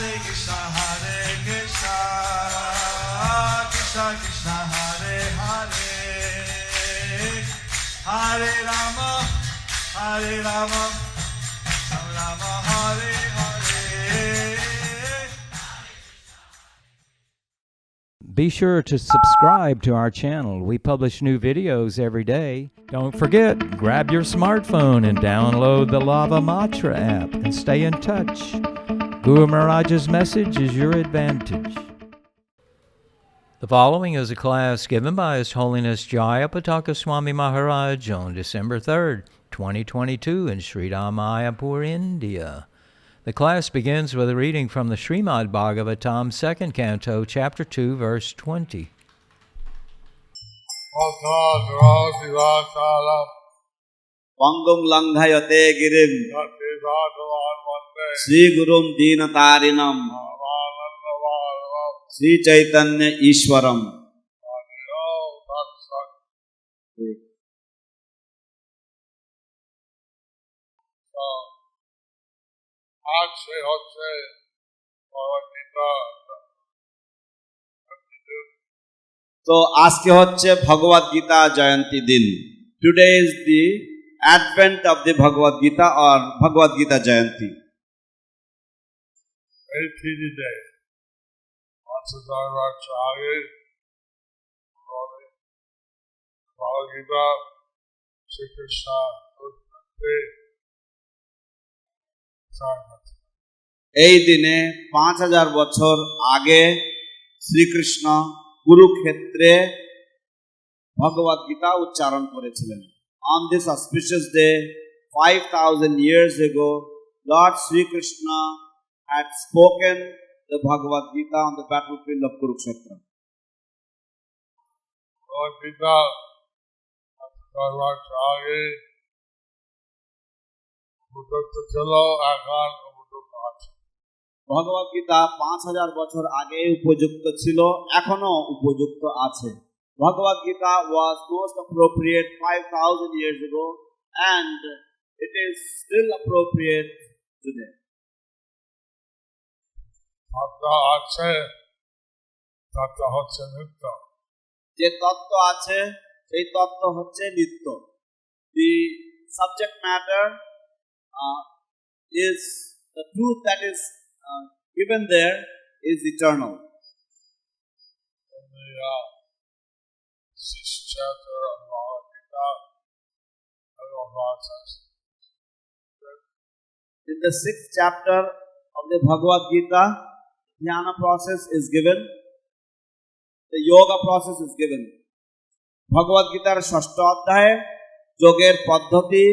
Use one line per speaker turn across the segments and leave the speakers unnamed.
Hare Krishna, Krishna Krishna, Hare Hare, Hare Rama, Rama Rama, Hare Hare.
Be sure to subscribe to our channel. We publish new videos every day. Don't forget, grab your smartphone and download the Lava Matra app and stay in touch. Guru Maharaj's message is your advantage. The following is a class given by His Holiness Jayapataka Swami Maharaj on December 3rd, 2022 in Sri Mayapur, India. The class begins with a reading from the Srimad Bhagavatam, 2nd Canto, Chapter 2, Verse 20.
Pangum langhayate girim Sri Gurum Deenatarinam Sri Chaitanya Ishwaram.
আজকে হচ্ছে Bhagavad Gita.
So aske hocche Bhagavad Gita Jayanti din. Today is the advent of the Bhagavad Gita or Bhagavad Gita Jayanti.
এই 3 day 5000 বছর আগে ভগবদ গীতা শ্রীকৃষ্ণ
এই দিনে 5000 বছর আগে শ্রীকৃষ্ণ কুরুক্ষেত্রে ভগবদ গীতা উচ্চারণ করেছিলেন। On this auspicious day 5000 years ago Lord Sri Krishna had spoken the Bhagavad Gita on the battlefield of Kurukshetra.
ভগবদ গীতা 5000 বছর আগে উপযুক্ত ছিল, এখন উপযুক্ত আছে।
ভগবদ গীতা 5000 বছর আগে উপযুক্ত ছিল, এখনো উপযুক্ত আছে। Bhagavad Gita was most appropriate 5000 years ago and it is still appropriate today.
তত্ত্ব আছে, তত্ত্ব হচ্ছে নিত্য।
যে তত্ত্ব আছে সেই তত্ত্ব হচ্ছে নিত্য। The subject matter is the truth that is given there is eternal.
Sixth chapter of Bhagavad Gita,
in the 6th chapter of the Bhagavad Gita, dhyana process is given, the yoga process is given. Bhagavad Gitaর 6ষ্ঠ অধ্যায়ে যোগের পদ্ধতি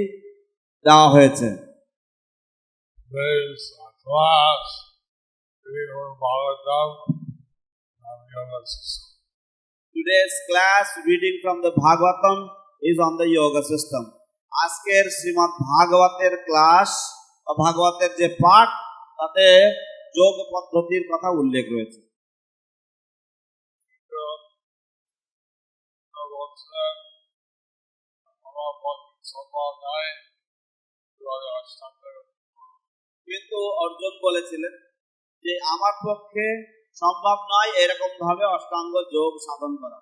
দেওয়া হয়েছে।
Today's class reading from Bhagavatam on yoga system.
Today's class reading from the Bhagavatam is on the yoga system. আজকের শ্রীমদ্ ভাগবতের class বা ভাগবতের যে পাঠ তাতে যোগ পদ্ধতির কথা উল্লেখ রয়েছে। কিন্তু অর্জুন বলেছিলেন যে আমার পক্ষে সম্ভব নয় এরকম ভাবে অষ্টাঙ্গ যোগ সাধন করা।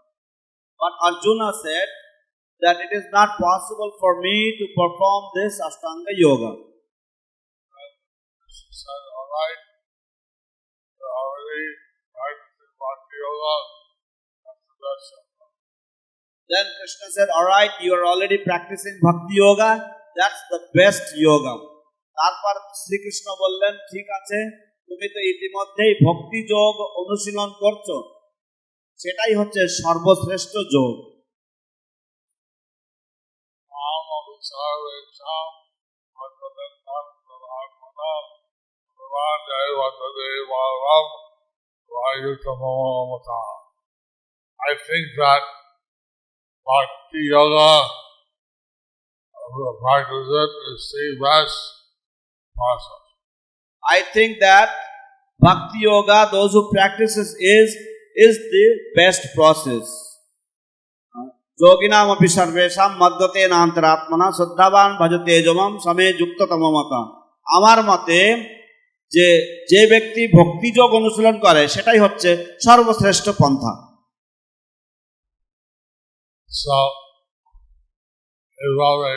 But Arjuna said that it is not possible for me to perform this Ashtanga yoga.
He said, all right, you're already practicing Bhakti yoga, that's the best yoga.
Then Krishna said, all right, you are already practicing Bhakti yoga, that's the best yoga. তারপর শ্রীকৃষ্ণ বললেন, ঠিক আছে, তুমি তো ইতিমধ্যেই ভক্তি যোগ অনুশীলন করছো, সেটাই হচ্ছে সর্বশ্রেষ্ঠ যোগ।
I think that Bhakti yoga, who practice it, is the best process.
I think that Bhakti yoga, those who practices is the best process. Yoginam api sarvesham madhyate nantratmana saddhavan bhajate jamam same yukta tamamata. আমার মতে যে যে ব্যক্তি ভক্তিযোগ অনুশীলন করে সেটাই হচ্ছে সর্বশ্রেষ্ঠ পন্থা।
So, এইভাবে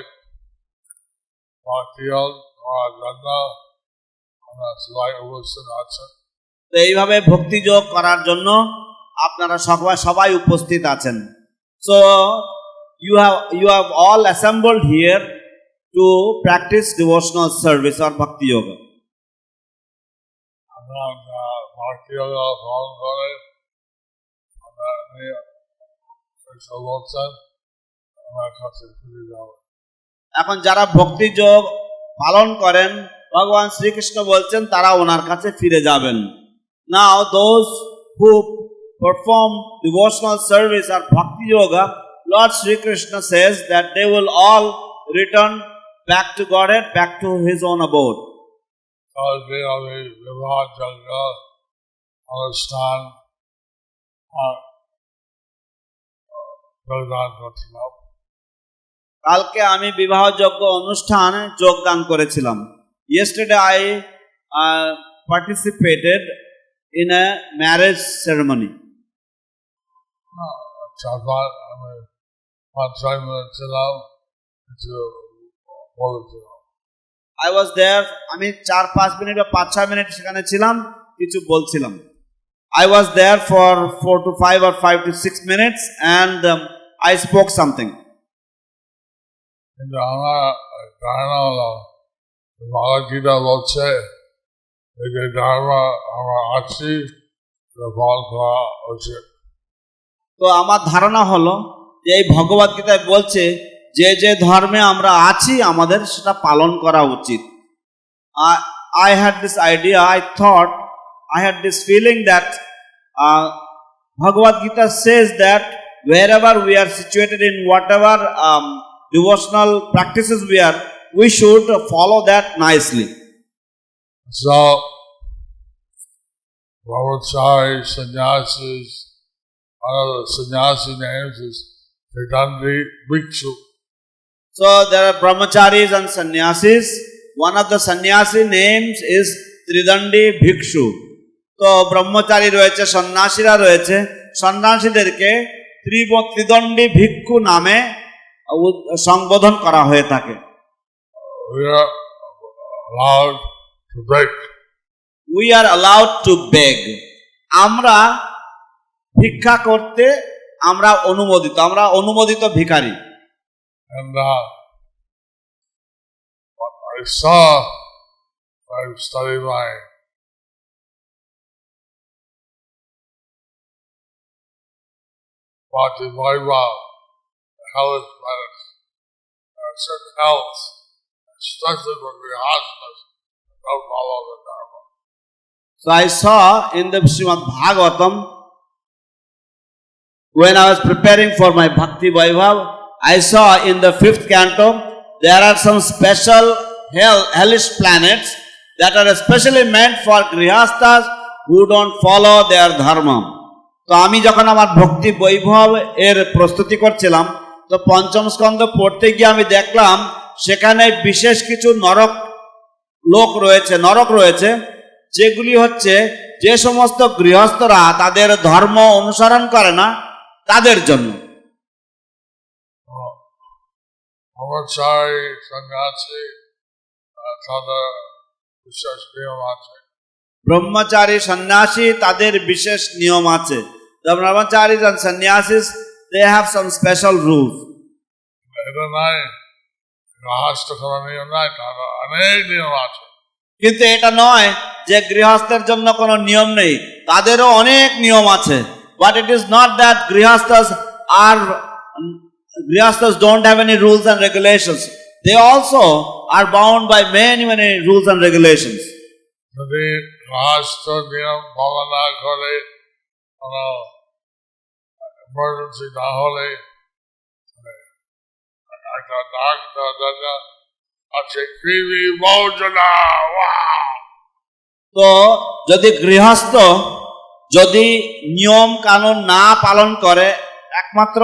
ভক্তি যোগ করার জন্য আমরা সবাই উপস্থিত আছেন।
তো এইভাবে ভক্তিযোগ করার জন্য আপনারা সবাই উপস্থিত আছেন। So you have all assembled here to practice devotional service or bhakti yoga.
আমরা ভক্তি যোগ পালন করে আমরা বলছেন আমার কাছে ফিরে যাবো।
এখন যারা ভক্তিযোগ পালন করেন ভগবান শ্রীকৃষ্ণ বলছেন তারা ওনার কাছে ফিরে যাবেন। Now those who perform devotional service or bhakti yoga, Lord Sri Krishna says that they will all return back to Godhead, back to his own abode.
কালকে আমি বিবাহ যজ্ঞ অনুষ্ঠান যোগদান করছিলাম।
কালকে আমি বিবাহযোগ্য অনুষ্ঠানে যোগদান করেছিলাম। Yesterday I participated in a marriage ceremony.
চারবার আমি 5-6 মিনিট ছিলাম, কিছু বলেছিলাম।
I was there, আমি 4-5 মিনিট বা 5-6 মিনিট সেখানে ছিলাম, কিছু বলছিলাম। I was there for 4 to 5 or 5 to 6 minutes and I spoke something.
কিন্তু আমার ধারণা হলো ভগবদ্গীতা বলছে এই যে ধর্ম আমরা আছি পালন করা উচিত।
তো আমার ধারণা হলো যে এই ভগবদ গীতায় বলছে যে যে ধর্মে আমরা আছি আমাদের সেটা পালন করা উচিত। I had this idea, I thought, I had this feeling that Bhagavad Gita says that wherever we are situated in whatever devotional practices we should follow that nicely.
So, brahmachari, sannyasis, one of the sannyasi names is Tridandi Bhikshu.
So there are brahmacharis and sannyasis. One of the sannyasi names is Tridandi Bhikshu. তো ব্রহ্মচারী রয়েছে, সন্ন্যাসীরা রয়েছে, সন্ন্যাসীদেরকে ত্রিদণ্ডী ভিক্ষু নামে সম্বোধন করা হয়ে থাকে।
We are allowed to beg.
We are allowed to beg. আমরা ভিক্ষা করতে আমরা অনুমোদিত ভিখারি।
And what I saw when I studied my Bhakti Vaibhav, health matters, certain health, especially for the hospice, don't follow the Dharma.
So I saw in the Srimad Bhagavatam, when I was preparing for my Bhakti Vaibhav, I saw in the 5th canto, there are some special hellish planets that are especially meant for grihasthas who don't follow their dharma. তো আমি যখন আমার ভক্তি বৈভব এর প্রস্তুতি করছিলাম, তো পঞ্চম স্কন্ধ পড়তে গিয়ে আমি দেখলাম সেখানে বিশেষ কিছু নরক রয়েছে যেগুলি হচ্ছে যে সমস্ত গৃহস্থরা তাদের ধর্ম অনুসরণ করে না তাদের জন্য।
Brahmachari, sannyasi, তাদের বিশেষ নিয়ম আছে।
ব্রহ্মচারী সন্ন্যাসী তাদের বিশেষ নিয়ম আছে। The brahmacharis and sannyasis, they have some special rules.
এটা নাই গৃহস্থ করার নিয়ম নাই, তাদের অনেক নিয়ম আছে।
কিন্তু এটা নয় যে গৃহস্থের জন্য কোনো নিয়ম নেই, তাদেরও অনেক নিয়ম আছে। But it is not that grihasthas don't have any rules and regulations. They also are bound by many rules and regulations.
যদি গৃহস্থ নিয়ম পালন না করে, কোনো emergency না হলে, একটা ডাক্তার আছে কৃমি মৌজনা।
তো যদি গৃহস্থ যদি নিয়ম কানুন না পালন করে একমাত্র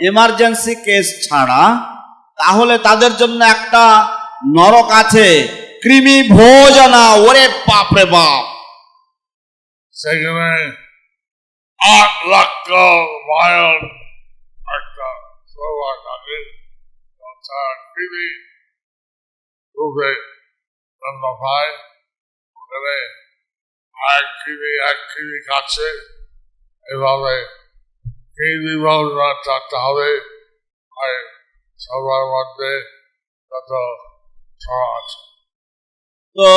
এমার্জেন্সি কেস ছাড়া, তাহলে তাদের জন্য একটা নরক আছে, কৃমি ভোজনা, ওরে বাপ রে বাপ।
সেখানে 8 লক্ষ মাইল একটা সরোবর থাকে, তারা কৃমি রূপে জন্ম পায়। ওখানে এক কৃমি খাচ্ছে, এভাবে কৃমি ভোজনা থাকতে হবে। আর সবার মধ্যে যত ছড়া আছে,
তো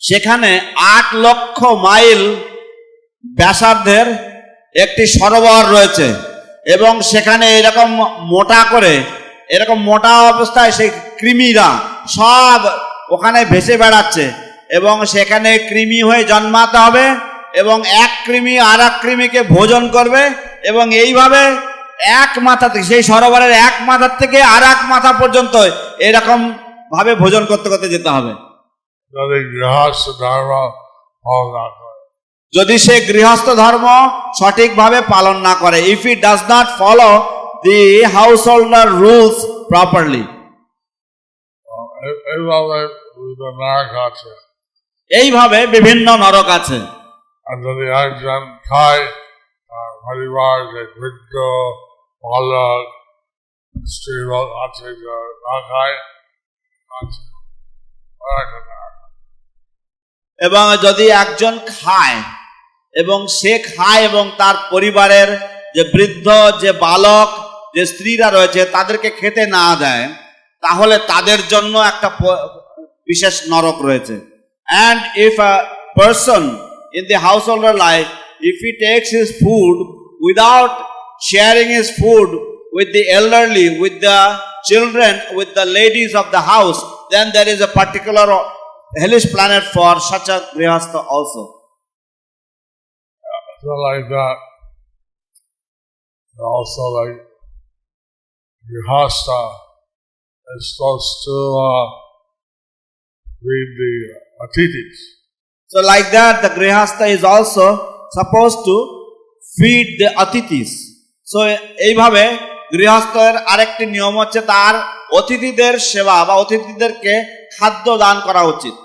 সেখানে 8 লক্ষ মাইল ব্যাসার্ধের একটি সরোবর রয়েছে এবং সেখানে এরকম মোটা অবস্থায় সেই কৃমিরা সব ওখানে ভেসে বেড়াচ্ছে এবং সেখানে কৃমি হয়ে জন্মাতে হবে এবং এক কৃমি আর এক কৃমিকে ভোজন করবে এবং এইভাবে এক মাথা থেকে, সেই সরোবরের এক মাথার থেকে আর এক মাথা পর্যন্ত এরকম ভাবে ভোজন করতে করতে যেতে হবে।
যদি গৃহস্থ ধর্ম পালন না করে,
যদি সে গৃহস্থ ধর্ম সঠিকভাবে পালন না করে, if he does not follow the house holder rules properly.
এইভাবে নায়ক আছে।
এইভাবে বিভিন্ন নরক আছে।
আর যদি একজন খায়, তার পরিবার যে বৃদ্ধ বালক স্ত্রী আছে, না খায়, আছে
এবং যদি একজন খায় এবং সে খায় এবং তার পরিবারের যে বৃদ্ধ, যে বালক, যে স্ত্রীরা রয়েছে তাদেরকে খেতে না দেয়, তাহলে তাদের জন্য একটা বিশেষ নরক রয়েছে। And if a person in the householder life, if he takes his food without sharing his food with the elderly, with the children, with the ladies of the house, then there is a particular hellish planet for such a grihastha also.
So like that, also like grihastha is supposed to read the atitis.
So like that, the grihastha is also supposed to feed the atitis. So এইভাবে গৃহস্থের আরেকটি নিয়ম হচ্ছে তার অতিথিদের সেবা বা অতিথিদেরকে খাদ্য দান করা উচিত।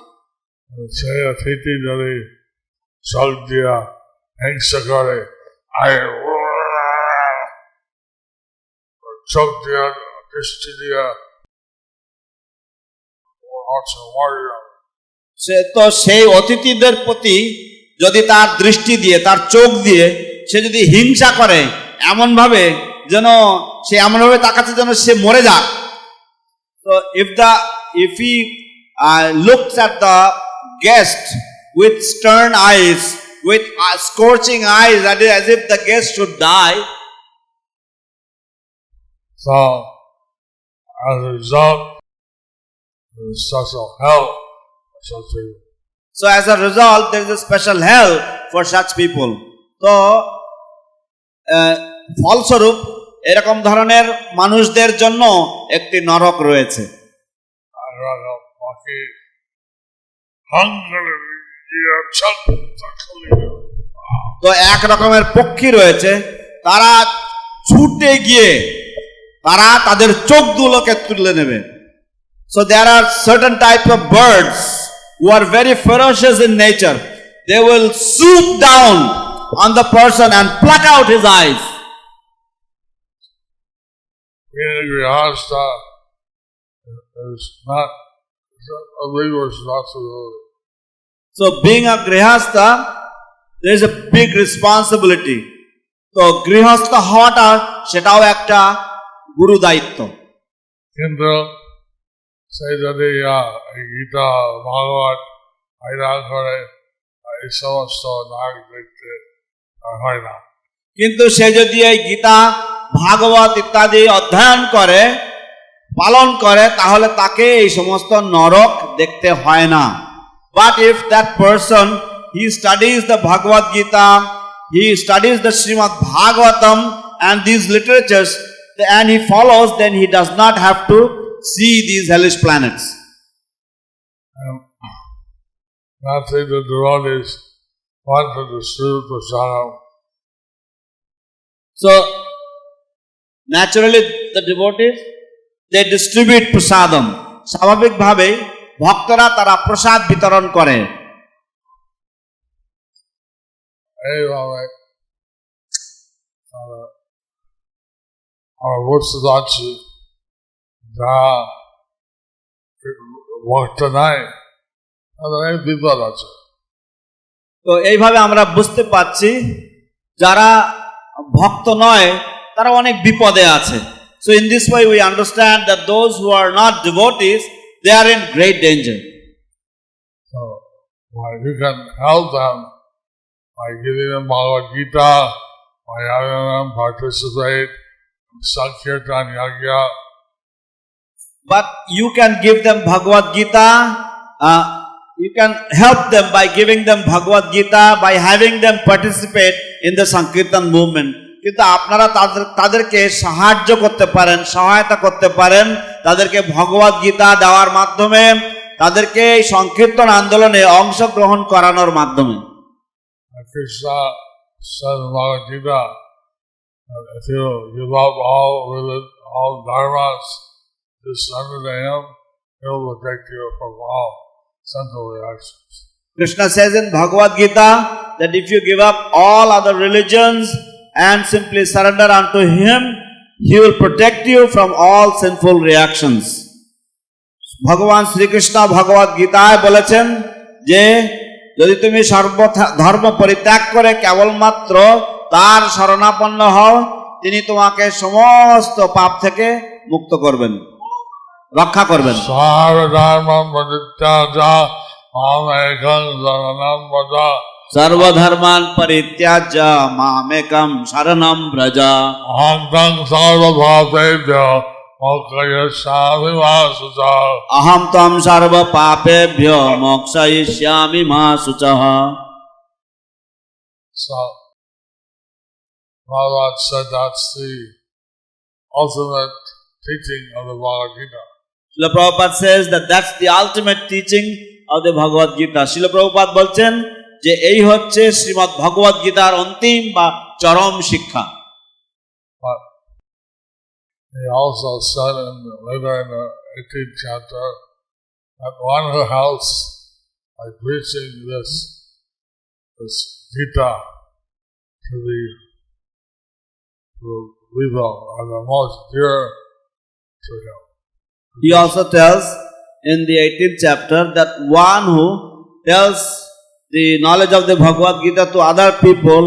সেই অতিথি যদি চোখ দিয়া হিংসা করে, চোখ দিয়া দৃষ্টি দিয়া
তো সেই অতিথিদের প্রতি যদি তার দৃষ্টি দিয়ে, তার চোখ দিয়ে সে যদি হিংসা করে, এমন ভাবে যেন সে এমনভাবে তাকাচ্ছে যেন সে মরে যাক। তো if he looks at the guest with stern eyes, with scorching eyes, as if the guest should die,
so as a result, there's special hell for such people.
So as a result, there is a special hell for such people. তো ফলস্বরূপ এরকম ধরনের মানুষদের জন্য একটি নরক রয়েছে। তো এক রকমের পক্ষী রয়েছে, তারা ছুটে গিয়ে তারা তাদের চোখগুলোকে তুলে নেবে। So there are certain types of birds who are very ferocious in nature. They will swoop down on the person and pluck out his eyes.
Being a grihastha is not a believer's responsibility.
So being a grihastha, there is a big responsibility. তো গৃহস্থ হওয়াটা সেটাও একটা গুরু দায়িত্ব।
কিন্তু সেই যদি গীতা ভাগবত পাইরাল করে, এই সমস্ত নাগ দেখতে হয় না।
কিন্তু সে যদি এই গীতা ভাগবত ইত্যাদি অধ্যয়ন করে, পালন করে, তাহলে তাকে এই সমস্ত নরক দেখতে হয় না। But if that person, he studies the Bhagavad Gita, he studies the Srimad Bhagavatam and these literatures, and he follows, then he does not have to see these hellish planets.
Naturally, the devotees want to distribute prasadam.
So, naturally, the devotees, they distribute prasadam. স্বাভাবিকভাবেই ভক্তরা তারা প্রসাদ বিতরণ করে।
এইভাবে আমরা বুঝতে পারছি যারা ভক্ত নাই তাদের অনেক বিপদ আছে।
তো এইভাবে আমরা বুঝতে পারছি যারা ভক্ত নয় তারা অনেক বিপদে আছে। So in this way we understand that those who are not devotees, they are in great danger.
So you can help them by giving them Bhagavad Gita, by having them participate in Sankirtan Yagya.
But you can give them Bhagavad Gita, you can help them by giving them Bhagavad Gita, by having them participate in the Sankirtan movement. কিন্তু আপনারা তাদেরকে সাহায্য করতে পারেন, সহায়তা করতে পারেন তাদেরকে ভগবদ গীতা দেওয়ার মাধ্যমে, তাদেরকে এই সংকীর্তন আন্দোলনে অংশগ্রহণ করানোর মাধ্যমে।
Krishna said in Bhagavad Gita, if you give up all dharmas, just surrender to Him, He will protect you from all sensual reactions.
Krishna says in Bhagavad Gita that if you give up all other religions and simply surrender unto Him, He will protect you from all sinful reactions. ভগবান শ্রীকৃষ্ণ ভগবদ গীতায় বলেছেন যে যদি তুমি সর্ব ধর্ম পরিত্যাগ করে কেবলমাত্র তার শরণাপন্ন হও, তিনি তোমাকে সমস্ত পাপ থেকে মুক্ত করবেন, রক্ষা করবেন। সর্বধর্মান পরিত্যাজ্য মামেকম শরণম ব্রজ। অহং ত্বং সর্ব পাপেভ্যো মোক্ষয়িষ্যামি মা শুচঃ।
So, Bhagavad said that's the ultimate teaching of the Bhagavad Gita.
Srila Prabhupada says that that's the ultimate teaching of the Bhagavad Gita. Srila Prabhupada বলছেন যে এই হচ্ছে শ্রীমদ্ ভগবদ গীতার অন্তিম বা চরম শিক্ষা।
But he also said later in the 18th chapter that one who helps by preaching this Gita to the people are the most dear to him.
He also tells in the 18th chapter that one who tells the knowledge of the Bhagavad Gita to other people,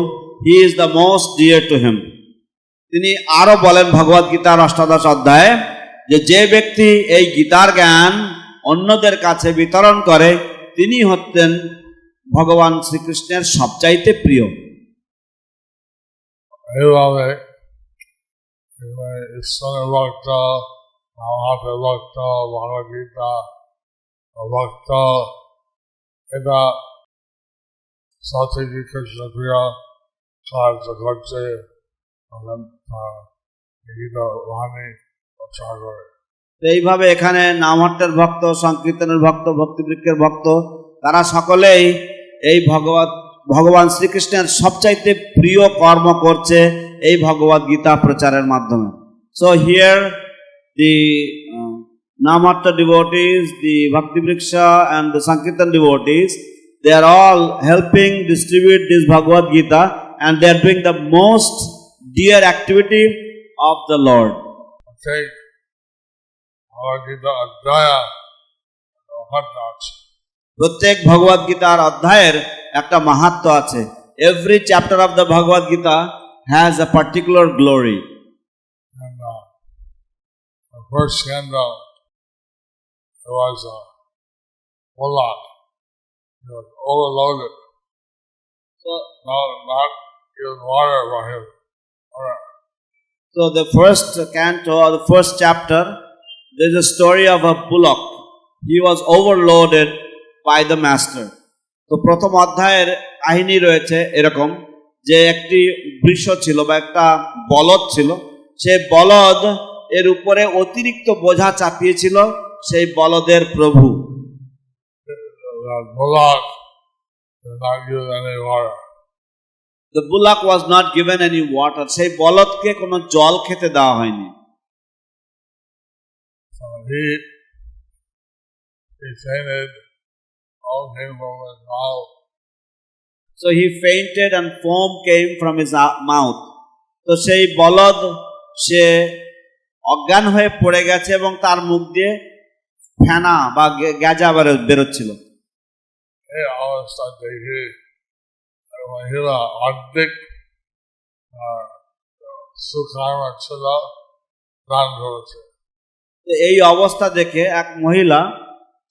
he is the most dear to him. তিনি আরো বলেন ভগবদ গীতার 18 অধ্যায়ে যে ব্যক্তি এই গীতার জ্ঞান অন্যদের কাছে বিতরণ করে তিনি হচ্ছেন ভগবান শ্রীকৃষ্ণের সবচাইতে প্রিয়।
এইভাবে ঈশ্বরের ভক্ত, মহাদেব ভক্ত, ভগবদ গীতা ভক্ত, এটা সত্যি কৃষ্ণ প্রিয় কার্য করছে, গীতা বাণী প্রচার করে।
এইভাবে এখানে নামহট্টের ভক্ত, সংকীর্তনের ভক্ত, ভক্তিবৃক্ষের ভক্ত, তারা সকলেই এই ভগবান শ্রীকৃষ্ণের সবচাইতে প্রিয় কর্ম করছে এই ভগবদ গীতা প্রচারের মাধ্যমে। So here the Namhatta devotees, the Bhakti-vriksha and the Sankirtan devotees, they are all helping distribute this Bhagavad Gita and they are doing the most dear activity of the Lord.
Okay. Bhagavad Gita Adhyaya Mahatma আছে।
প্রত্যেক ভগবদ গীতার অধ্যায়ের একটা মাহাত্ম্য আছে। Every chapter of the Bhagavad Gita has a particular glory.
And the first scandal, there was a bullock. It was overloaded.
So,
Not even water for him.
So the first canto or the first chapter, there is a story of a bullock. He was overloaded by the master. তো প্রথম অধ্যায়ের কাহিনী রয়েছে এরকম যে একটি বৃষ ছিল বা একটা বলদ ছিল, সে বলদ এর উপরে অতিরিক্ত বোঝা চাপিয়েছিল সেই বলদের প্রভু। The bullock was not given any water. সেই বলদকে কোনো জল খেতে দেওয়া হয়নি।
So he he fainted, all came from his mouth.
So he fainted and foam came from his mouth. তো সেই বলদ সে অজ্ঞান হয়ে পড়ে গেছে এবং তার মুখ দিয়ে ফেনা বা গেজা বেরোচ্ছিল।
এই অবস্থা দেখে মহিলা অর্ধেক সুকর্ম ছিল দান করেছে।
তো এই অবস্থা দেখে এক মহিলা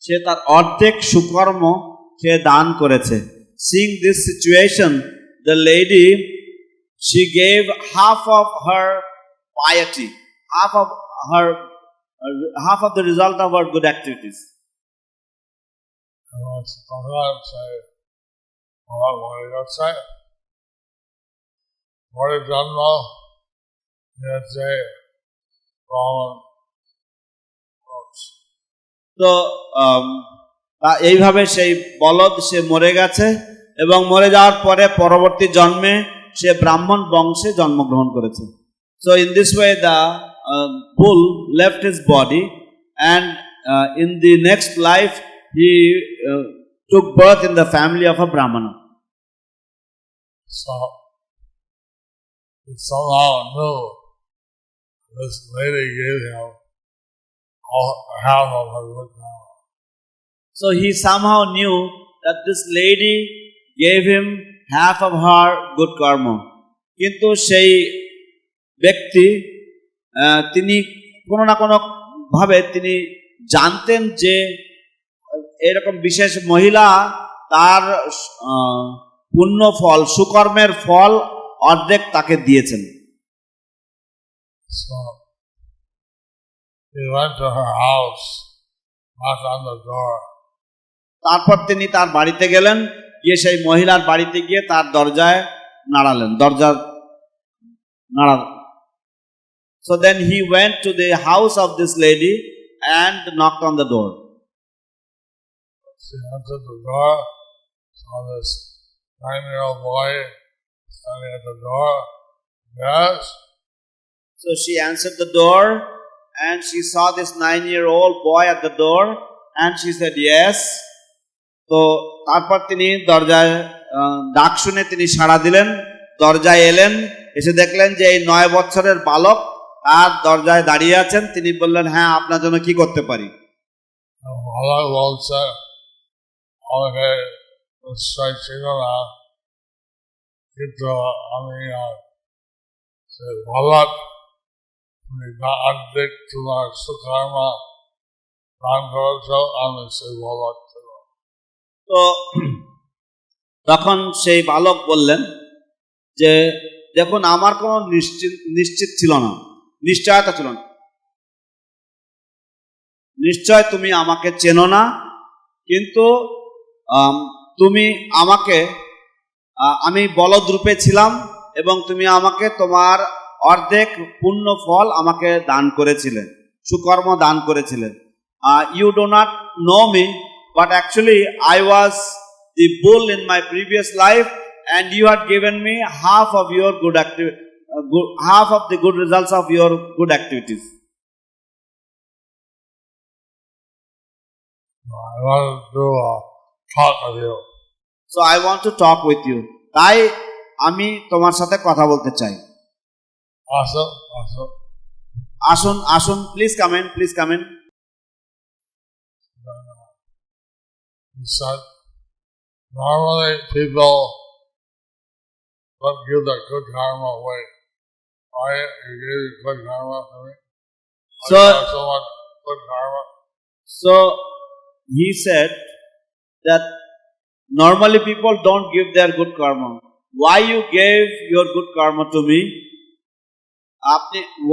সে তার অর্ধেক সুকর্ম সে দান করেছে। Seeing this situation, the lady, she gave half of her piety, half of the result of her good activities.
এবং তখন আমার মরে যাচ্ছে, পরের জন্ম হচ্ছে ব্রাহ্মণ।
তো এইভাবে সেই বলদ সে মরে গেছে এবং মরে যাওয়ার পরে পরবর্তী জন্মে সে ব্রাহ্মণ বংশে জন্মগ্রহণ করেছে। So in this way the bull left his body and in the next life he took birth in the family of a brahmana.
So he somehow knew this lady gave him half of her good karma.
So he somehow knew that this lady gave him half of her good karma. কিন্তু সেই ব্যক্তি তিনি কোনো না কোনো ভাবে তিনি জানতেন যে এরকম বিশেষ মহিলা তার পুণ্য ফল সুকর্মের ফল অর্ধেক তাকে দিয়েছেন।
So he went to her house, knocked on the door.
তারপর তিনি তার বাড়িতে গেলেন, গিয়ে সেই মহিলার বাড়িতে গিয়ে তার দরজায় নাড়ালেন, নাড়ালেন। So then he went to the house of this lady and knocked on the door.
She entered the door, saw this 9-year-old boy standing at the door. Yes?
So she answered the door and she saw this 9-year-old boy at the door and she said yes. তো তারপর তিনি দরজায় ডাক শুনে তিনি সাড়া দিলেন, দরজায় এলেন, এসে দেখলেন যে এই 9 বছরের বালক তার দরজায় দাঁড়িয়ে আছেন। তিনি বললেন, হ্যাঁ, আপনার জন্য কি করতে পারি?
বালক বলছে, আমাকে নিশ্চয় ছিল না, কিন্তু আমি বালক, তুমি অর্ধেক তোমার সুকর্ম দান করেছ, আমি সেই বালক ছিল।
তো তখন সেই বালক বললেন যে দেখুন, আমার কোনো নিশ্চিত ছিল না, নিশ্চয়তা ছিল না, নিশ্চয় তুমি আমাকে চেনো না, কিন্তু তুমি আমাকে, আমি বলদ রূপে ছিলাম এবং তুমি আমাকে তোমার অর্ধেক পুণ্য ফল আমাকে দান করেছিলে, সুকর্ম দান করেছিলে। You do not know me, but actually I was the bull in my previous life and you had given me half of your half of the good results of your good activities.
I want to talk with you.
So I want to talk with you. তাই আমি তোমার সাথে কথা বলতে চাই। আসুন, আসুন, please come in, please come in.
He said, normally people don't give their good karma away. Why you gave your good karma to me?
So
much good karma.
So he said that normally people don't give their good karma. Why you gave your good karma to me?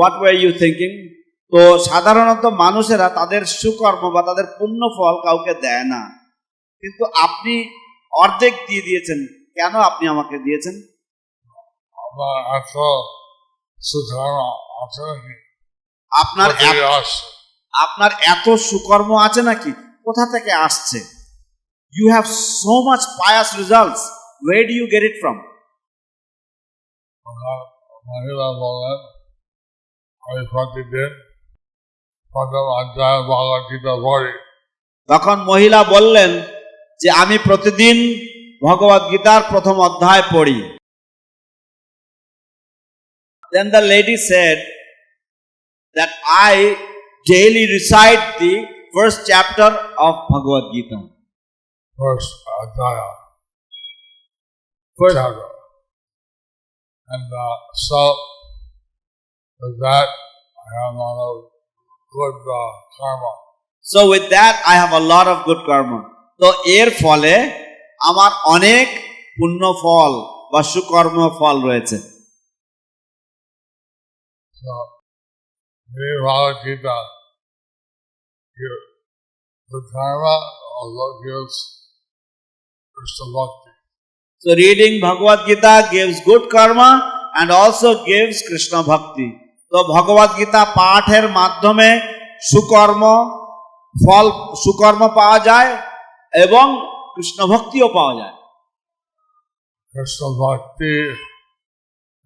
What were you thinking? তো সাধারণত মানুষেরা তাদের সুকর্ম বা তাদের পুণ্য ফল কাউকে দেয় না, কিন্তু আপনি অর্ধেক দিয়ে দিয়েছেন। কেন আপনি আমাকে দিয়েছেন? আপনার এত সুকর্ম আছে নাকি? কোথা থেকে আসছে? You have so much pious results. Where do you get it from?
মহিলা বলেন, আমি প্রতিদিন প্রথম অধ্যায় ভগবদ গীতা পড়ি।
তখন মহিলা বললেন যে আমি প্রতিদিন ভগবদ গীতার প্রথম অধ্যায় পড়ি। Then the lady said that I daily recite the first chapter of Bhagavad Gita.
First Adhyaya,
First,
chapter. And so, with that, I have a lot of good karma.
so with that I have a lot of good karma. তো এর ফলে আমার অনেক পুণ্য ফল বা সুকর্ম ফল রয়েছে।
So, reading Bhagavad Gita, the karma also gives Krishna Bhakti.
So reading Bhagavad Gita gives good karma and also gives Krishna Bhakti. তো ভগবদ গীতা পাঠের মাধ্যমে সুকর্ম পাওয়া যায় এবং কৃষ্ণ ভক্তিও পাওয়া যায়।
Krishna Bhakti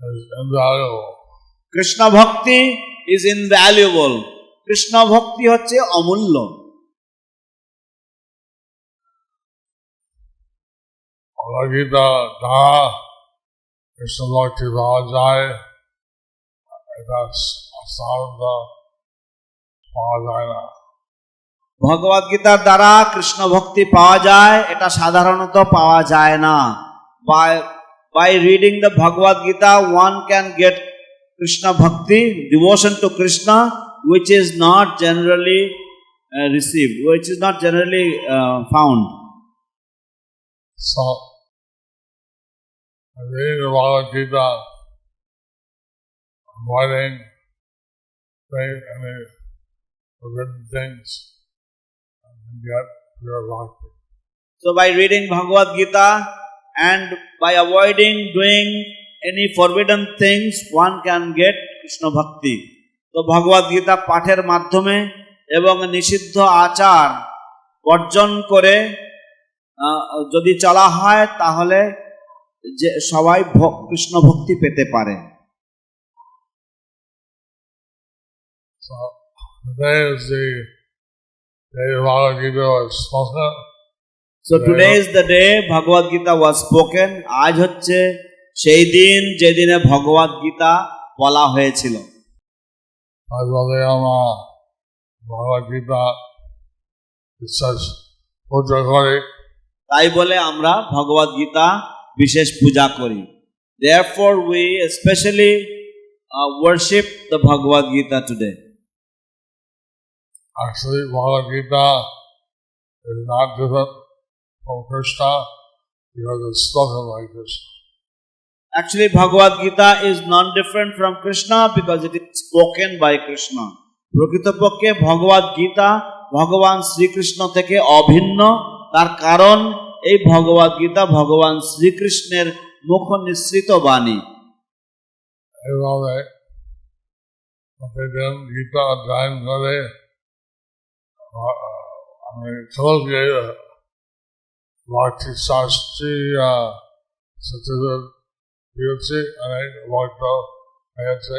is invaluable.
Krishna ভক্তি ইজ ইনভ্যালুয়েবল। কৃষ্ণ ভক্তি হচ্ছে অমূল্য।
Bhagavad Gita দ্বারা কৃষ্ণ ভক্তি পাওয়া যায়, এটা সাধারণত পাওয়া যায় না।
ভগবদ গীতার দ্বারা কৃষ্ণ ভক্তি পাওয়া যায়, এটা সাধারণত পাওয়া যায় না। By reading the Bhagavad Gita, one can get Krishna Bhakti, devotion to Krishna, which is not generally received, which is not generally found.
So, reading the Bhagavad Gita, avoiding any forbidden things, and get pure bhakti.
So by reading Bhagavad Gita and by avoiding doing any forbidden things, one can get Krishna Bhakti. তো ভগবদ গীতা পাঠের মাধ্যমে এবং নিষিদ্ধ আচার বর্জন করে যদি চলা হয় তাহলে যে সবাই কৃষ্ণ ভক্তি পেতে পারে।
So, today is the day Bhagavad Gita was spoken.
So today is the day Bhagavad Gita was spoken. আজ হচ্ছে সেই দিন যেদিনে ভগবদ গীতা বলা হয়েছিল।
তারপরে আমরা ভগবদ গীতা বিশেষ পূজা করি।
তাই বলে আমরা ভগবদ গীতা বিশেষ পূজা করি। Therefore we especially worship the Bhagavad Gita today.
Actually, Bhagavad Gita is not different from Krishna because it's spoken by Krishna.
Actually, Bhagavad Gita is non-different from Krishna because it is spoken by Krishna. প্রকৃতপক্ষে ভগবদ গীতা ভগবান শ্রীকৃষ্ণ থেকে অভিন্ন, তার কারণ এই ভগবদ গীতা ভগবান শ্রীকৃষ্ণের মুখ নিঃসৃত বাণী।
এইভাবে প্রতিদিন গীতা অধ্যয়ন করে আমি সকলকে ভক্তি শাস্ত্রী সার্টিফিকেট দিয়েছি, অনেক ভক্ত হয়েছে।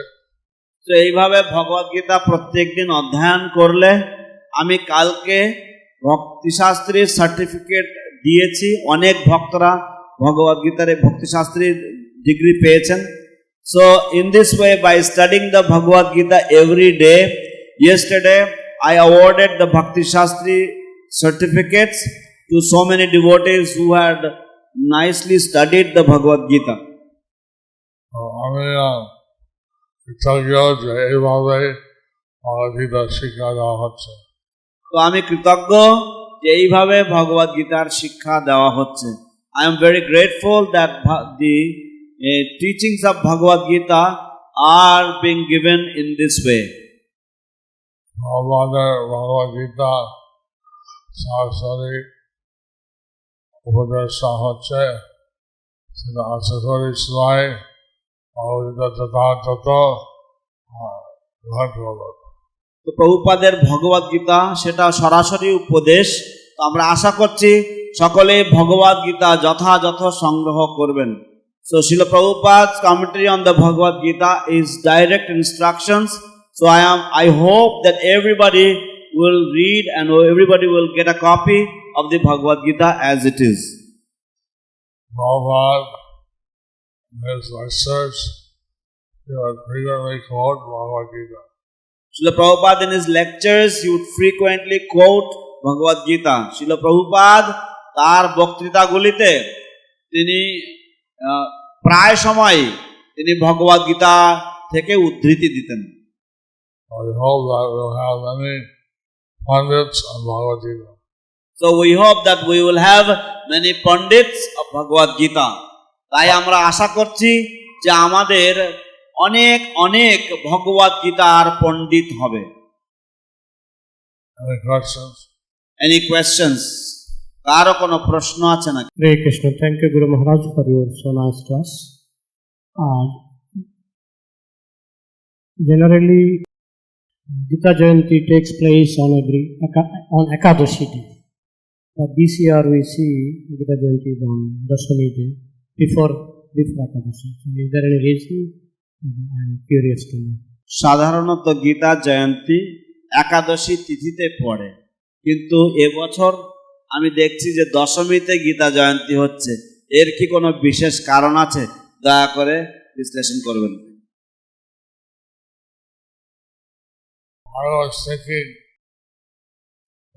তো এইভাবে ভগবদ গীতা প্রত্যেকদিন অধ্যয়ন করলে আমি কালকে ভক্তিশাস্ত্রীর সার্টিফিকেট দিয়েছি, অনেক ভক্তরা ভগবদ গীতার ভক্তিশাস্ত্রীর ডিগ্রি পেয়েছেন। So in this way, by studying the Bhagavad Gita every day, yesterday I awarded the Bhakti Shastri certificates to so many devotees who had nicely studied the Bhagavad Gita.
আমি কৃতজ্ঞ যে এইভাবে ভগবদ গীতা শিক্ষা দেওয়া হচ্ছে।
তো আমি কৃতজ্ঞ যে এইভাবে ভগবদ গীতার শিক্ষা দেওয়া হচ্ছে। I am very grateful that the teachings of Bhagavad Gita are being given in this way.
আমাদের ভগবদ গীতা সরাসরি উপদেশ হচ্ছে, সেটা আশা করি সবাই ভগবদ গীতা যথাযথ গ্রহণ করবে।
তো প্রভুপাদের ভগবদ গীতা সেটা সরাসরি উপদেশ। তো আমরা আশা করছি সকলে ভগবদ গীতা যথাযথ সংগ্রহ করবেন। So Srila Prabhupada's commentary on the Bhagavad Gita is direct instructions. So I hope that everybody will read and everybody will get a copy of the Bhagavad Gita as it is.
Prabhupada, in his lectures, he would frequently quote Bhagavad Gita.
Srila Prabhupada in his lectures, he would frequently quote Bhagavad Gita. Srila Prabhupada তার বক্তৃতাগুলিতে তিনি প্রায় সময় তিনি ভগবদ গীতা থেকে উদ্ধৃতি দিতেন।
I hope that we'll have many pundits on Bhagavad Gita.
So we hope that we will have many pundits of Bhagavad Gita. তাই আমরা আশা করছি যে আমাদের অনেক অনেক ভগবদ গীতার পণ্ডিত হবে।
Any questions?
Any questions? কারো কোনো প্রশ্ন আছে নাকি?
Hare Krishna. Thank you, Guru Maharaj, for your so nice class. Generally, Gita Jayanti takes place on Ekadashi day. But this year we see Gita Jayanti is on Dashami day, before Ekadashi. So is there any reason? I'm curious to know.
সাধারণত গীতা জয়ন্তী একাদশী তিথিতে পড়ে, কিন্তু এবছর আমি দেখছি যে দশমীতে গীতা জয়ন্তী হচ্ছে। এর কি কোনো বিশেষ কারণ আছে? দয়া করে বিশ্লেষণ করবেন।
I was thinking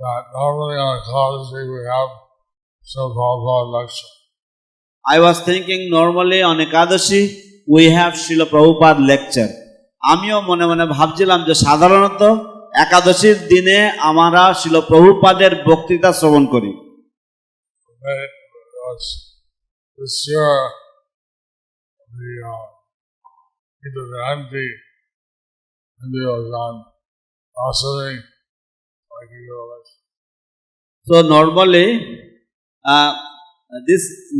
that normally on Ekadashi we have some Prabhupada lecture.
I was thinking normally on Ekadashi we have Srila Prabhupada lecture. আমিও মনে মনে ভাবছিলাম যে সাধারণত একাদশীর দিনে আমরা শ্রীল প্রভুপাদের বক্তৃতা শ্রবণ করি।
This year, the Gita Jayanti, and it was on Asari, like you know.
So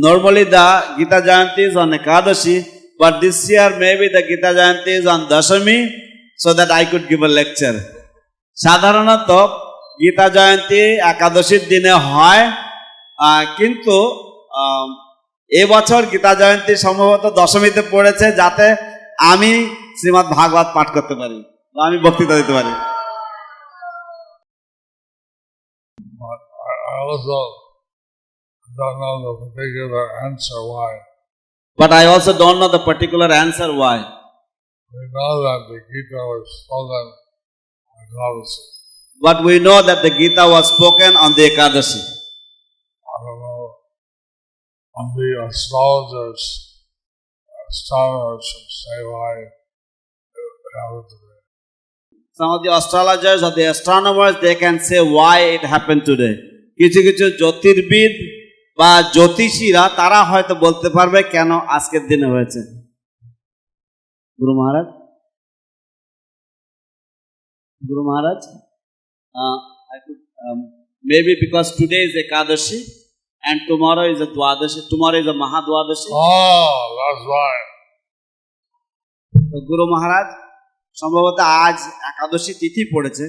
normally the Gita Jayanti is on Ekadashi, but this year maybe the Gita Jayanti is on Dashami, so that I could give a lecture. সাধারণত গীতা জয়ন্তী একাদশীর দিনে হয়, কিন্তু এবছর গীতা জয়ন্তী সম্ভবত দশমীতে পড়েছে, যাতে আমি শ্রীমদ্ ভাগবত পাঠ করতে পারি বা আমি বক্তৃতা দিতে পারি।
I also don't know the particular answer why.
But I also don't know the particular answer why.
We know that the Gita was spoken on Ekadashi.
But we know that the Gita was spoken on the Ekadashi.
I don't know. On the astrologers, astronomers should say why it happened today.
Some of the astrologers or the astronomers, they can say why it happened today. কিছু কিছু জ্যোতির্বিদ বা জ্যোতিষীরা তারা হয়তো বলতে পারবে কেন আজকের দিনে হয়েছে। গুরু মহারাজ, I could, maybe because today is Ekadashi and tomorrow is a Dwadashi, tomorrow is a Mahadwadashi.
Oh, that's why.
তো গুরু মহারাজ, সম্ভবত আজ একাদশী তিথি পড়েছে,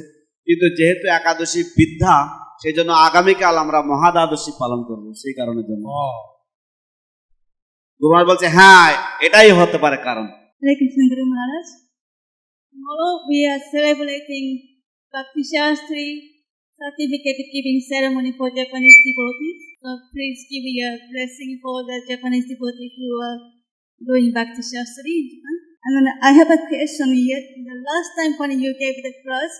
কিন্তু যেহেতু একাদশী বৃদ্ধা, সেই জন্য আগামীকাল আমরা মহাদ্বাদশী পালন করবো, সেই কারণের জন্য। গুরু মহারাজ বলছে হ্যাঁ, এটাই হতে পারে কারণ।
Hare Krishna, Guru Maharaj. Tomorrow we are celebrating Bhakti Shastri certificate giving ceremony for Japanese devotees. So please give your blessing for the Japanese devotees who are doing Bhakti Shastri in Japan. And then I have a question here. The last time when you gave the class,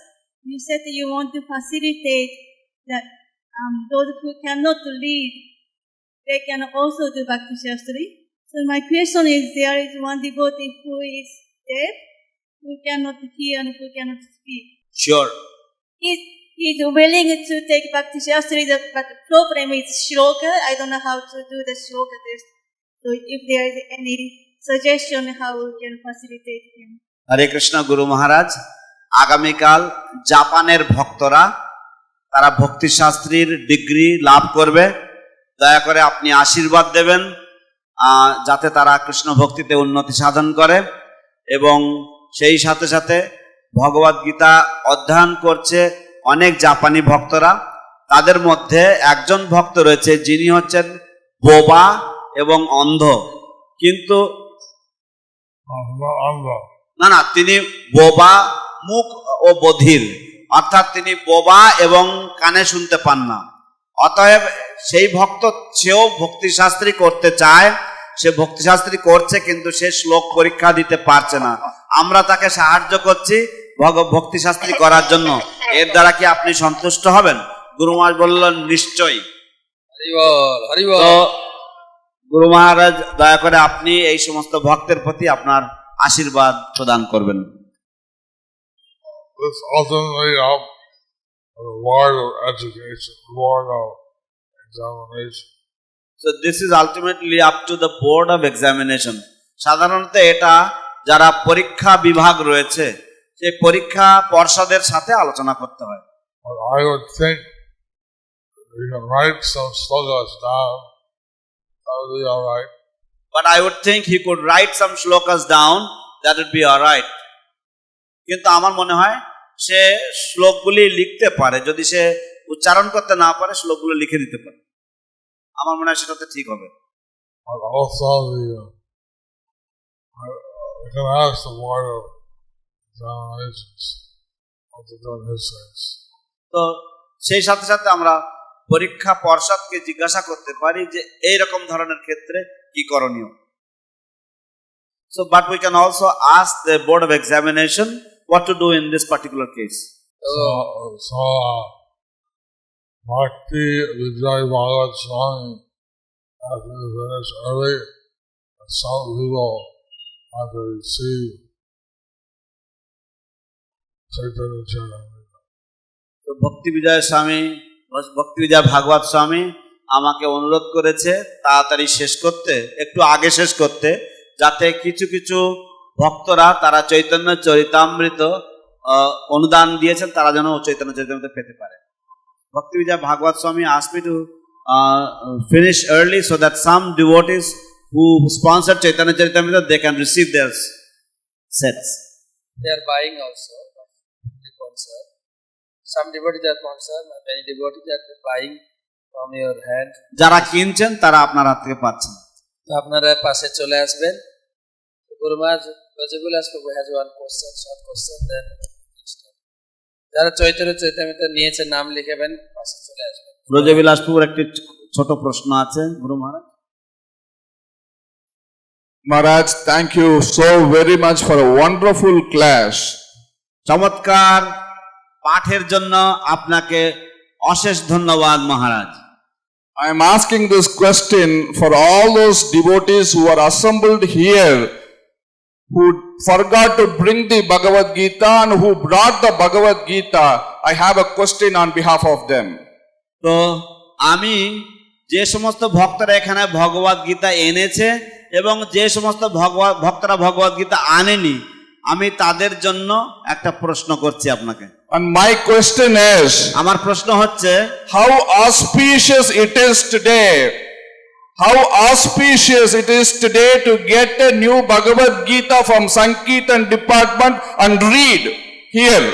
you said that you want to facilitate that those who cannot read, they can also do Bhakti Shastri. So my question is, there is one devotee who is deaf, who cannot hear and who cannot speak.
Sure.
He is willing to take Bhakti Shastri, but the problem is shloka. I don't know how to do the shloka test. So if there is any suggestion how we can facilitate him.
হরে কৃষ্ণ গুরু মহারাজ, আগামীকাল জাপানের ভক্তরা তারা ভক্তি শাস্ত্রীর degree লাভ করবে। দয়া করে আপনি আশীর্বাদ দেবেন যাতে তারা কৃষ্ণ ভক্তিতে উন্নতি সাধন করে, এবং সেই সাথে সাথে ভগবদ গীতা অধ্যয়ন করছে অনেক জাপানি ভক্তরা। তাদের মধ্যে একজন ভক্ত রয়েছে যিনি হচ্ছেন বোবা এবং অন্ধ, কিন্তু না তিনি বোবা, মুখ ও বধির, অর্থাৎ তিনি বোবা এবং কানে শুনতে পান না। অতএব সেই ভক্ত সেও ভক্তিশাস্ত্রী করতে চায়, সে ভক্তিশাস্ত্রী করছে কিন্তু সে শ্লোক পরীক্ষা দিতে পারছে না। আমরা তাকে সাহায্য করছি ভক্তিশাস্ত্রী করার জন্য। এর দ্বারা কি আপনি সন্তুষ্ট হবেন? গুরু মহারাজ বললেন নিশ্চয়ই। তো গুরু মহারাজ দয়া করে আপনি এই সমস্ত ভক্তের প্রতি আপনার আশীর্বাদ প্রদান করবেন।
This ultimately up the Lord of education, Lord of examination.
So this is ultimately up to the board of examination. সাধারণত এটা যারা পরীক্ষা বিভাগ রয়েছে সেই পরীক্ষা পর্ষদের সাথে আলোচনা করতে হয়।
But I would think you can write some slokas down. That would be all right.
But I would think he could write some shlokas down, that would be all right. কিন্তু আমার মনে হয় সে শ্লোকগুলি লিখতে পারে, যদি সে উচ্চারণ করতে না পারে শ্লোকগুলো লিখে দিতে পারে। আমার মনে হয় সেটাতে ঠিক হবে।
But also we can ask the Lord of examinations what to do in his sense.
তো সেই সাথে সাথে আমরা পরীক্ষা পর্ষদকে জিজ্ঞাসা করতে পারি যে এই রকম ধরনের ক্ষেত্রে কি করণীয়। So but we can also ask the board of examination what to do in this particular case.
So Bhakti Vijay Bhagat Swami, after we finish early, some people have to receive Chaitanya Charitamrita.
তো ভক্তি বিজয় স্বামী, ভক্তি বিজয় ভাগবত স্বামী আমাকে অনুরোধ করেছে তাড়াতাড়ি শেষ করতে, একটু আগে শেষ করতে, যাতে কিছু কিছু ভক্তরা তারা চৈতন্য চরিতামৃত অনুদান দিয়েছেন তারা যেন চৈতন্য চরিতামৃত পেতে পারে। ভক্তি বিজয় ভাগবত স্বামী asked me to finish early so that some devotees who sponsored Chaitanya Charitamrita they can receive their sets.
They are buying also the concert. Some devotees are concerned, many devotees are buying from your hand.
যারা কিনছেন তারা আপনার হাত থেকে পাচ্ছেন।
তো আপনারা পাশে চলে আসবেন। Guru Maharaj, Rajavilas Prabhu has one question, short question, then যারা চৈতন্য চৈতামৃত নিয়েছে নাম লিখেবেন, পাশে চলে আসবেন।
ব্রজবিলাসপুর একটি ছোট প্রশ্ন আছে গুরু মহারাজ।
Maharaj, thank you so very much for a wonderful class.
চমৎকার পাঠের জন্য আপনাকে অশেষ ধন্যবাদ মহারাজ।
I am asking this question for all those devotees who are assembled here, who forgot to bring the Bhagavad Gita and who brought the Bhagavad Gita. I have a question on behalf of them.
তো আমি যে সমস্ত ভক্তরা এখানে ভগবদ গীতা এনেছে এবং যে সমস্ত ভক্তরা ভগবদ গীতা আনেনি, আমি তাদের জন্য একটা প্রশ্ন করছি আপনাকে।
And my question is,
আমার প্রশ্ন হচ্ছে,
how auspicious it is today, how auspicious it is today to get a new Bhagavad Gita from Sankirtan department and read here.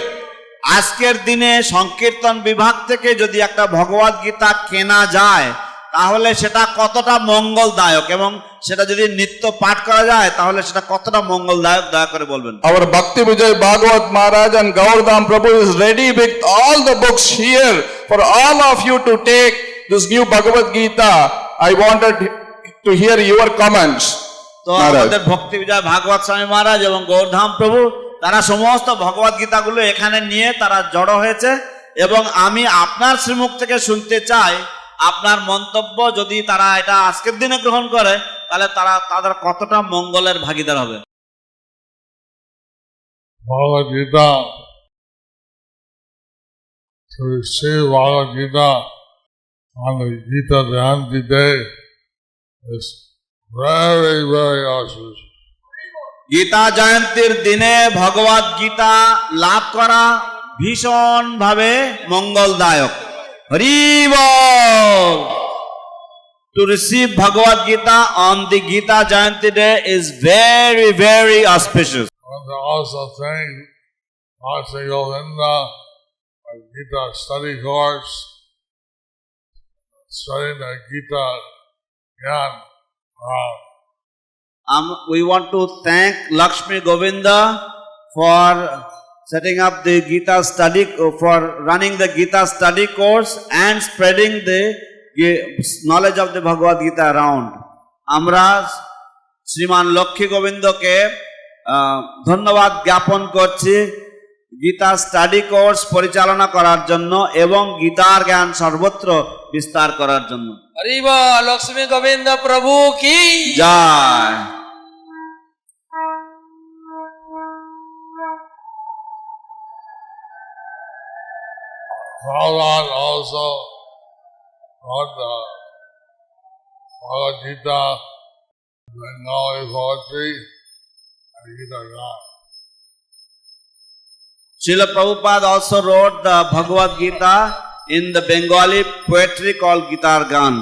আজকের দিনে সংকীর্তন বিভাগ থেকে যদি একটা ভগবদ গীতা কেনা যায় তাহলে সেটা কতটা মঙ্গলদায়ক, এবং সেটা যদি নিত্য পাঠ করা যায় তাহলে সেটা কতটা মঙ্গলদায়ক, দয়া করে বলবেন।
Our Bhakti Vijay Bhagavat Maharaj and Gaurdam Prabhu is ready with all the books here for all of you to take this new Bhagavad Gita. I wanted to hear your comments.
তো
Maharaj.
আমাদের ভক্তি বিজয় ভাগবত স্বামী মহারাজ এবং গৌরধাম প্রভু তারা সমস্ত ভগবদ গীতাগুলো এখানে নিয়ে তারা জড়ো হয়েছে, এবং আমি আপনার শ্রীমুখ থেকে শুনতে চাই আপনার মন্তব্য। যদি তারা এটা আজকের দিনে গ্রহণ করে তাহলে তাদের কতটা মঙ্গলের ভাগীদার হবে।
Bhagavad Gita, to receive Bhagavad Gita on the Gita Jayanti day is very, very auspicious.
Gita জয়ন্তীর দিনে ভগবদ গীতা লাভ করা ভীষণ ভাবে মঙ্গলদায়ক। হরি বল। To receive Bhagavad Gita on the Gita Jayanti day is very, very auspicious.
And also think, Bhakti Govinda, a Gita study course, studying the Gita Gyan.
We want to thank Lakshmi Govinda for setting up the Gita study for running the Gita study course and spreading the knowledge of the Bhagavad Gita around. আমরা শ্রীমান লক্ষ্মী গোবিন্দকে ধন্যবাদ জ্ঞাপন করছি Gita study course পরিচালনা করার জন্য এবং গীতার জ্ঞান সর্বত্র বিস্তার করার জন্য।
হরি বল, লক্ষ্মী গোবিন্দ প্রভু কি
জয়।
Prabhupada also wrote the Bhagavad Gita, Bengali poetry, and Gita Gan.
Srila Prabhupada also wrote the Bhagavad Gita in the Bengali poetry called Gitar Gan.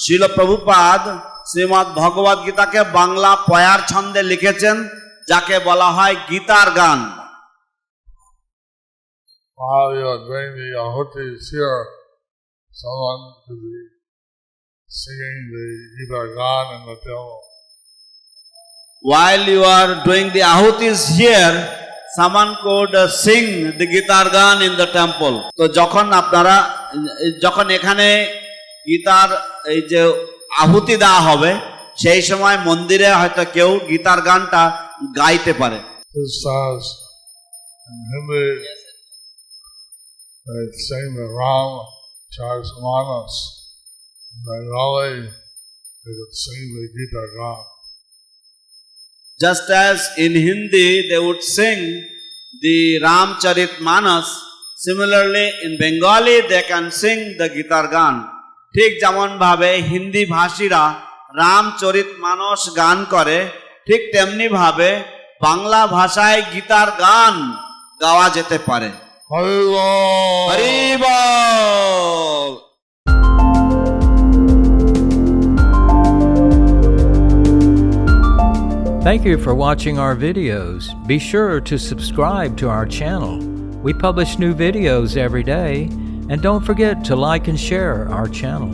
Srila Prabhupada Srimat ভগবদ গীতাকে বাংলা পয়ার ছন্দে লিখেছেন যাকে বলা হয় গীতার গান।
While you are doing the ahutis here, someone could be singing the Gita Gan in the temple.
While you are doing the ahutis here, someone could sing the Gitar Gan in the temple. তো যখন এখানে গীতার এই যে আহুতি দেওয়া হবে সেই সময় মন্দিরে হয়তো কেউ গীতার গানটা গাইতে পারে।
This says in Hindi, they sing the Ram Charismanas. In Bengali, they could sing the Gita Gan.
Just as in Hindi they would sing the Ramcharitmanas, similarly in Bengali they can sing the Gitar Gan. ঠিক যেমন ভাবে হিন্দি ভাষীরা রামচরিত মানস গান করে ঠিক তেমনি ভাবে বাংলা ভাষায় গীতার গান গাওয়া যেতে পারে।
হরি বল।
হরি বল।
Thank you for watching our videos. Be sure to subscribe to our channel. We publish new videos every day, and don't forget to like and share our channel.